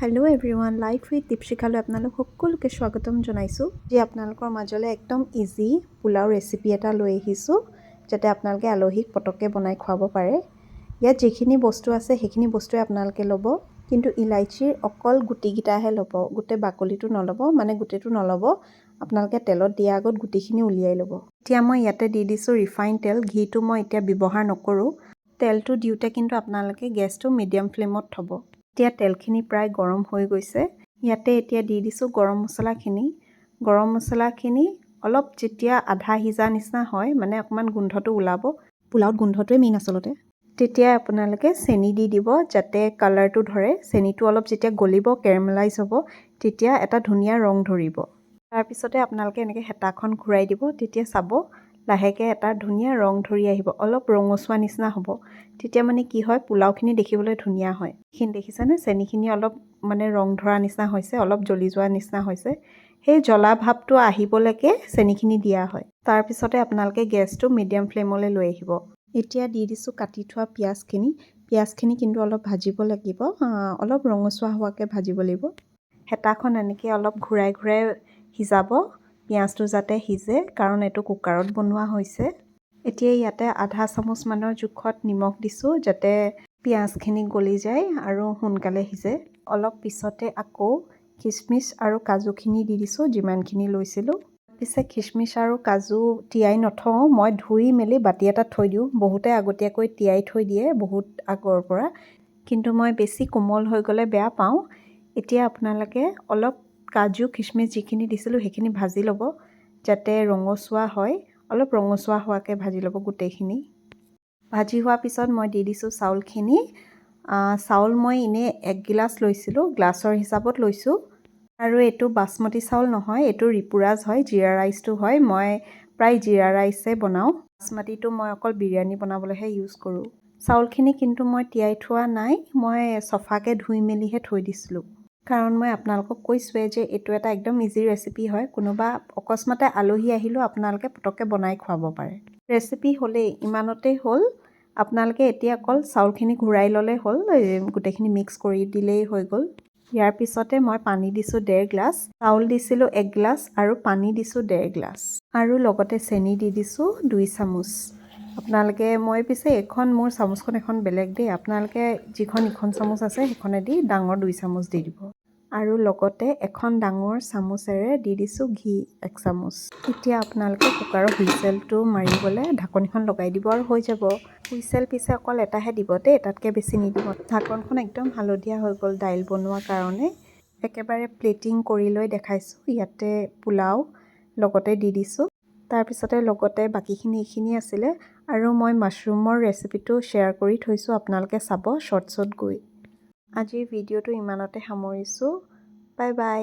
hello everyone life with दीपशिखाলৈ আপোনালোক সকলোকে স্বাগতম জনাইছো যে আপোনালোকৰ মাজলৈ একদম ইজি পোলাও ৰেচিপি এটা লৈ আহিছো যাতে আপোনালোকে আলহীক পটককে বনাই খুৱাব পাৰে ইয়াত যিখিনি বস্তু আছে সেইখিনি বস্তুৱে আপোনালোকে ল'ব কিন্তু ইলাইচিৰ অকল গুটিগিটাহে ল'ব গুটে বাকলিটো নল'ব মানে গুটিটো নল'ব আপোনালোকে তেলত দিয়া আগত গুটিখিনি উলিয়াই ল'ব এতিয়া মই ইয়াতে দি দিছো ৰিফাইন তেল ঘিটো মই এতিয়া ব্যৱহাৰ নকৰো তেলটো দিউতে কিন্তু আপোনালোকে গেছটো মিডিয়াম ফ্লেমত থব এতিয়া তেলখিনি প্ৰায় গৰম হৈ গৈছে ইয়াতে এতিয়া দি দিছো গৰম মছলাখিনি অলপ যেতিয়া আধা হিজা নিচিনা হয় মানে অকমান গোন্ধটো ওলাব পোলাওত গোন্ধটোৱে মেইন আচলতে তেতিয়া আপোনালোকে চেনি দি দিব যাতে কালাৰটো ধৰে চেনিটো অলপ যেতিয়া গলিব কেৰামেলাইজ হ'ব তেতিয়া এটা ধুনীয়া ৰং ধৰিব তাৰ পিছতে আপোনালোকে এনেকৈ হেতাখন ঘূৰাই দিব তেতিয়া চাব লাহেকে এটা ধুনীয়া ৰং ধৰি আহিব অলপ ৰঙচুৱা নিচিনা হ'ব তেতিয়া মানে কি হয় পোলাওখিনি দেখিবলৈ ধুনীয়া হয় খিনি দেখিছানে চেনিখিনি অলপ মানে ৰং ধৰা নিচিনা হৈছে অলপ জ্বলি যোৱা নিচিনা হৈছে সেই জ্বলা ভাৱটো আহিবলৈকে চেনিখিনি দিয়া হয় তাৰ পিছতে আপোনালোকে গেছটো মিডিয়াম ফ্লেমলৈ লৈ আহিব এতিয়া দি দিছো কাটি থোৱা পিয়াজখিনি কিন্তু অলপ ভাজিব লাগিব অলপ ৰঙচুৱা হোৱাকে ভাজিব লাগিব হেতাখন এনেকৈ অলপ ঘূৰাই সিজাব পিয়াজটো যাতে সিজে কাৰণ এটো কুকাৰত বনোৱা হৈছে এতিয়া ইয়াতে আধা চামুচ মানৰ জোখত নিমখ দিছো যাতে পিয়াজখিনি গলি যায় আৰু সোনকালে সিজে অলপ পিছতে আকৌ কিশমিশ আৰু কাজুখিনি দি দিছো যিমানখিনি লৈছিলো পিছে কিশমিশ আৰু কাজু তিয়াই নথওঁ মই ধুই মেলি বাটি এটাত থৈ দিওঁ বহুতে আগতীয়াকৈ তিয়াই থৈ দিয়ে বহুত আগৰ পৰা কিন্তু মই বেছি কোমল হৈ গ'লে বেয়া পাওঁ এতিয়া আপোনালোকে অলপ কাজু কিশমিশ যিখিনি দিছিলো সেইখিনি ভাজি ল'ব যাতে ৰঙচুৱা হয় অলপ ৰঙচুৱা হোৱাকে ভাজি ল'ব গোটেইখিনি ভাজি হোৱা পিছত মই দি দিছো চাউলখিনি চাউল মই ইনে 1 গিলাস লৈছিলো গ্লাছৰ হিচাপত লৈছো আৰু এটো বাসমতি চাউল নহয় এটো ৰিপুৰাজ হয় জিৰা ৰাইসটো হয় মই প্ৰায় জিৰা ৰাইসে বনাও বাসমতিটো মই অকল বিৰিয়ানী বনাবলৈহে ইউজ কৰো চাউলখিনি কিন্তু মই তিয়াই থোৱা নাই মই সফাকে ধুই মেলিহে থৈ দিছিলো কাৰণ মই আপোনালোকক কৈছোৱে যে এটো এটা একদম ইজি ৰেচিপি হয় কোনোবা অকস্মাতে আলহী আহিলো আপোনালোকে পটককে বনাই খুৱাব পাৰে ৰেচিপি হলে ইমানতে হল আপোনালোকে এতিয়া অকল চাউলখিনি ঘূৰাই ললে হল গোটেইখিনি মিক্স কৰি দিলেই হৈ গল ইয়াৰ পিছতে মই পানী দিছো 1.5 গ্লাস চাউল দিছিলো 1 গ্লাস আৰু পানী দিছো 1.5 গ্লাস আৰু লগতে চেনি দি দিছো 2 চামুচ আপোনালোকে মই পিছে এখন মোৰ চামুচখন এখন বেলেগ দেই আপোনালোকে যিখন ইখন চামুচ আছে সেইখনেদি ডাঙৰ 2 চামুচ দি দিব আৰু লগতে এখন ডাঙৰ চামুচেৰে দি দিছো ঘি 1 চামুচ এতিয়া আপোনালোকে কুকাৰৰ হুইসেলটো মাৰিবলে ঢাকনিখন লগাই দিব আৰু হৈ যাব হুইসেল পিছে অকল এটাহে দিব দেই তাতকে বেছি নিদিব ঢাকনখন একদম হালধীয়া হৈ গ'ল দাইল বনোৱাৰ কাৰণে একেবাৰে প্লেটিং কৰি লৈ দেখাইছো ইয়াতে পোলাও লগতে দি দিছো তাৰ পিছতে লগতে বাকিখিনি এইখিনি আছিলে আৰু মই মাশৰুমৰ ৰেচিপিটো শ্বেয়াৰ কৰি থৈছো আপোনালোকে চাব শৰ্টছত গৈ আজিৰ ভিডিঅ'টো ইমানতে সামৰিছো বাই বাই